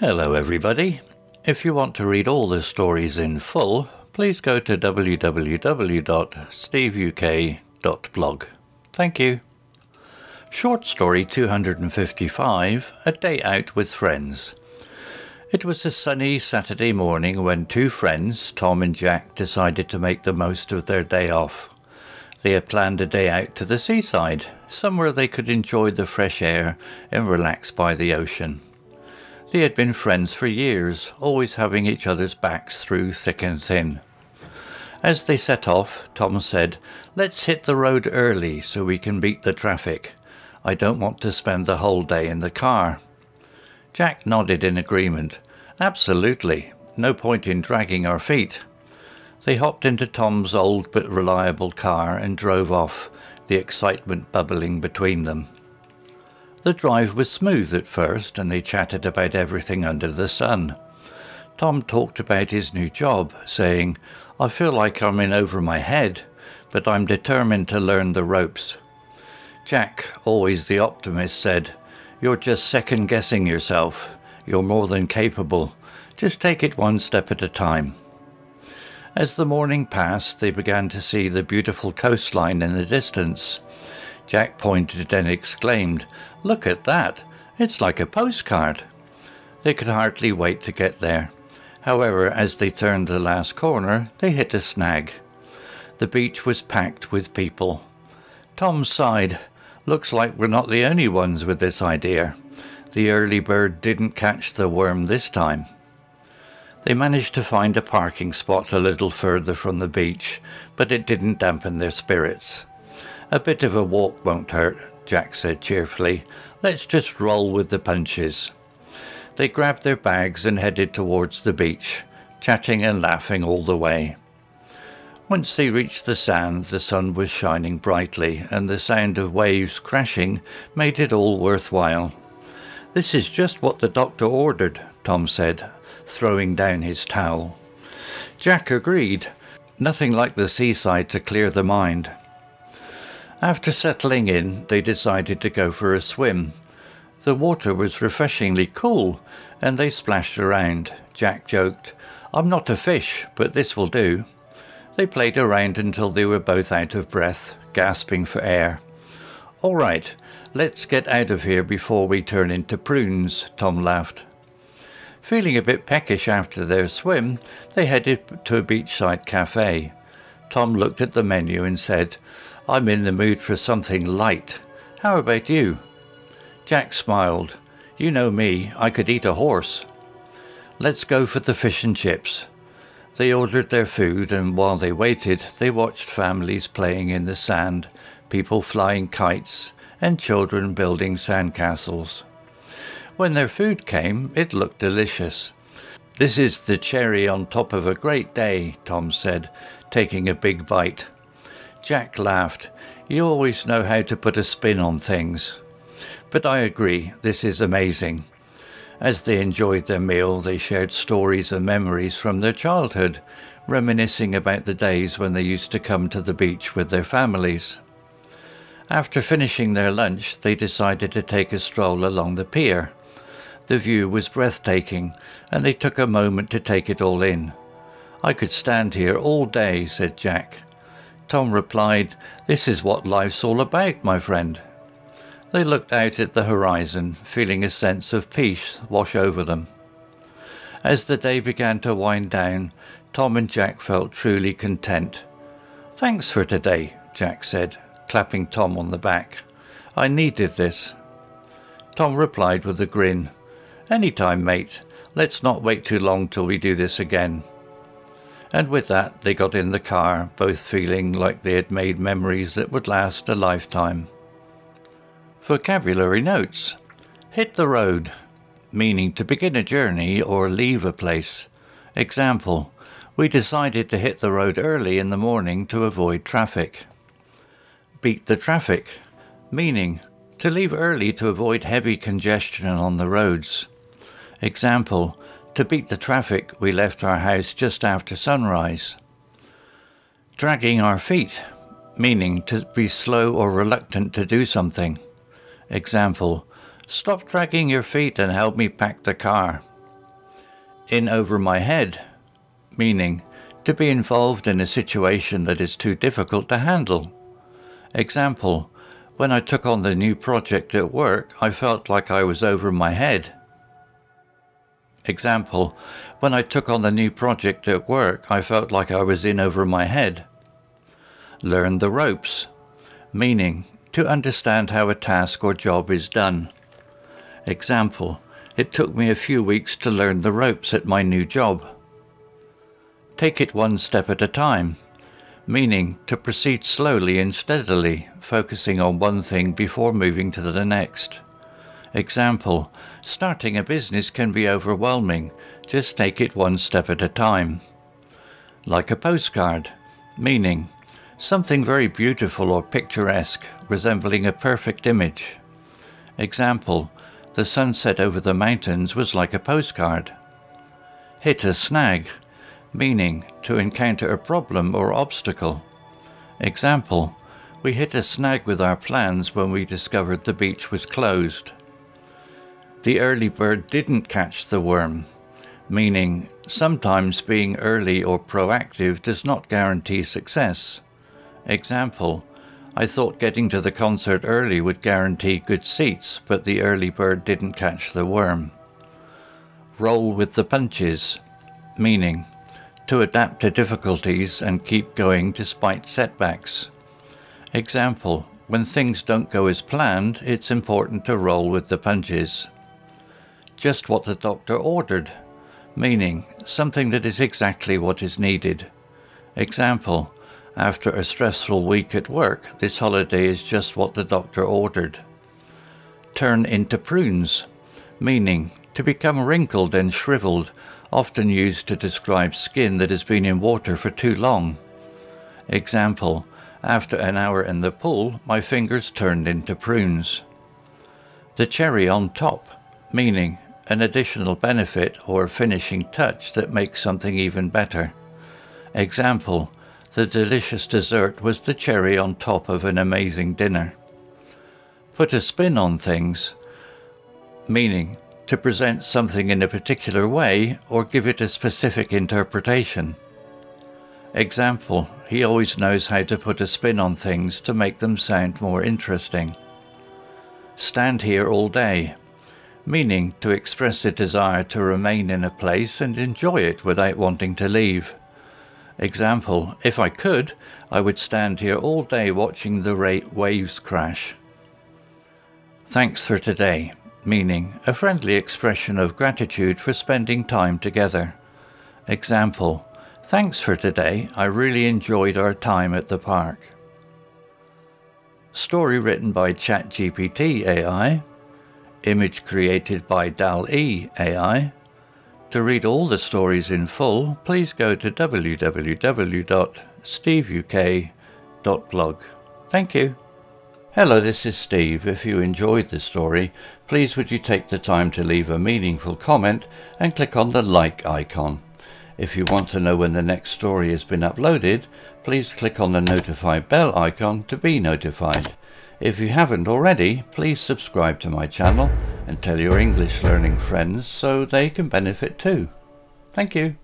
Hello everybody. If you want to read all the stories in full, please go to www.steveuk.blog. Thank you. Short story 255, A Day Out with Friends. It was a sunny Saturday morning when two friends, Tom and Jack, decided to make the most of their day off. They had planned a day out to the seaside, somewhere they could enjoy the fresh air and relax by the ocean. They had been friends for years, always having each other's backs through thick and thin. As they set off, Tom said, "Let's hit the road early so we can beat the traffic. I don't want to spend the whole day in the car." Jack nodded in agreement. "Absolutely. No point in dragging our feet." They hopped into Tom's old but reliable car and drove off, the excitement bubbling between them. The drive was smooth at first, and they chatted about everything under the sun. Tom talked about his new job, saying, "I feel like I'm in over my head, but I'm determined to learn the ropes." Jack, always the optimist, said, "You're just second-guessing yourself. You're more than capable. Just take it one step at a time." As the morning passed, they began to see the beautiful coastline in the distance. Jack pointed and exclaimed, "Look at that! It's like a postcard." They could hardly wait to get there. However, as they turned the last corner, they hit a snag. The beach was packed with people. Tom sighed. "Looks like we're not the only ones with this idea. The early bird didn't catch the worm this time." They managed to find a parking spot a little further from the beach, but it didn't dampen their spirits. "A bit of a walk won't hurt," Jack said cheerfully. "Let's just roll with the punches." They grabbed their bags and headed towards the beach, chatting and laughing all the way. Once they reached the sand, the sun was shining brightly, and the sound of waves crashing made it all worthwhile. "This is just what the doctor ordered," Tom said, throwing down his towel. Jack agreed. Nothing like the seaside to clear the mind. After settling in, they decided to go for a swim. The water was refreshingly cool, and they splashed around. Jack joked, "I'm not a fish, but this will do." They played around until they were both out of breath, gasping for air. "All right, let's get out of here before we turn into prunes," Tom laughed. Feeling a bit peckish after their swim, they headed to a beachside cafe. Tom looked at the menu and said, "I'm in the mood for something light. How about you?" Jack smiled. "You know me, I could eat a horse." "Let's go for the fish and chips." They ordered their food, and while they waited, they watched families playing in the sand, people flying kites, and children building sandcastles. When their food came, it looked delicious. "This is the cherry on top of a great day," Tom said, taking a big bite. Jack laughed. "You always know how to put a spin on things." "But I agree, this is amazing." As they enjoyed their meal, they shared stories and memories from their childhood, reminiscing about the days when they used to come to the beach with their families. After finishing their lunch, they decided to take a stroll along the pier. The view was breathtaking, and they took a moment to take it all in. "I could stand here all day," said Jack. Tom replied, "This is what life's all about, my friend." They looked out at the horizon, feeling a sense of peace wash over them. As the day began to wind down, Tom and Jack felt truly content. "Thanks for today," Jack said, clapping Tom on the back. "I needed this." Tom replied with a grin. "Anytime, mate. Let's not wait too long till we do this again." And with that, they got in the car, both feeling like they had made memories that would last a lifetime. Vocabulary notes. Hit the road, meaning to begin a journey or leave a place. Example, we decided to hit the road early in the morning to avoid traffic. Beat the traffic, meaning to leave early to avoid heavy congestion on the roads. Example, to beat the traffic, we left our house just after sunrise. Dragging our feet, meaning to be slow or reluctant to do something. Example, stop dragging your feet and help me pack the car. In over my head, meaning to be involved in a situation that is too difficult to handle. Example, when I took on the new project at work, I felt like I was over my head. Example, when I took on the new project at work, I felt like I was in over my head. Learn the ropes, meaning to understand how a task or job is done. Example, it took me a few weeks to learn the ropes at my new job. Take it one step at a time, meaning to proceed slowly and steadily, focusing on one thing before moving to the next. Example, starting a business can be overwhelming, just take it one step at a time. Like a postcard, meaning something very beautiful or picturesque, resembling a perfect image. Example, the sunset over the mountains was like a postcard. Hit a snag, meaning to encounter a problem or obstacle. Example, we hit a snag with our plans when we discovered the beach was closed. The early bird didn't catch the worm, meaning sometimes being early or proactive does not guarantee success. Example, I thought getting to the concert early would guarantee good seats, but the early bird didn't catch the worm. Roll with the punches, meaning to adapt to difficulties and keep going despite setbacks. Example, when things don't go as planned, it's important to roll with the punches. Just what the doctor ordered, meaning something that is exactly what is needed. Example, after a stressful week at work, this holiday is just what the doctor ordered. Turn into prunes, meaning to become wrinkled and shriveled, often used to describe skin that has been in water for too long. Example, after an hour in the pool, my fingers turned into prunes. The cherry on top, meaning an additional benefit or finishing touch that makes something even better. Example, the delicious dessert was the cherry on top of an amazing dinner. Put a spin on things, meaning to present something in a particular way or give it a specific interpretation. Example, he always knows how to put a spin on things to make them sound more interesting. Stand here all day, meaning to express a desire to remain in a place and enjoy it without wanting to leave. Example, if I could, I would stand here all day watching the waves crash. Thanks for today, meaning a friendly expression of gratitude for spending time together. Example, thanks for today, I really enjoyed our time at the park. Story written by ChatGPT AI. Image created by DALL-E AI. To read all the stories in full, please go to www.steveuk.blog. Thank you. Hello, this is Steve. If you enjoyed the story, please would you take the time to leave a meaningful comment and click on the like icon. If you want to know when the next story has been uploaded, please click on the notify bell icon to be notified. If you haven't already, please subscribe to my channel and tell your English learning friends so they can benefit too. Thank you.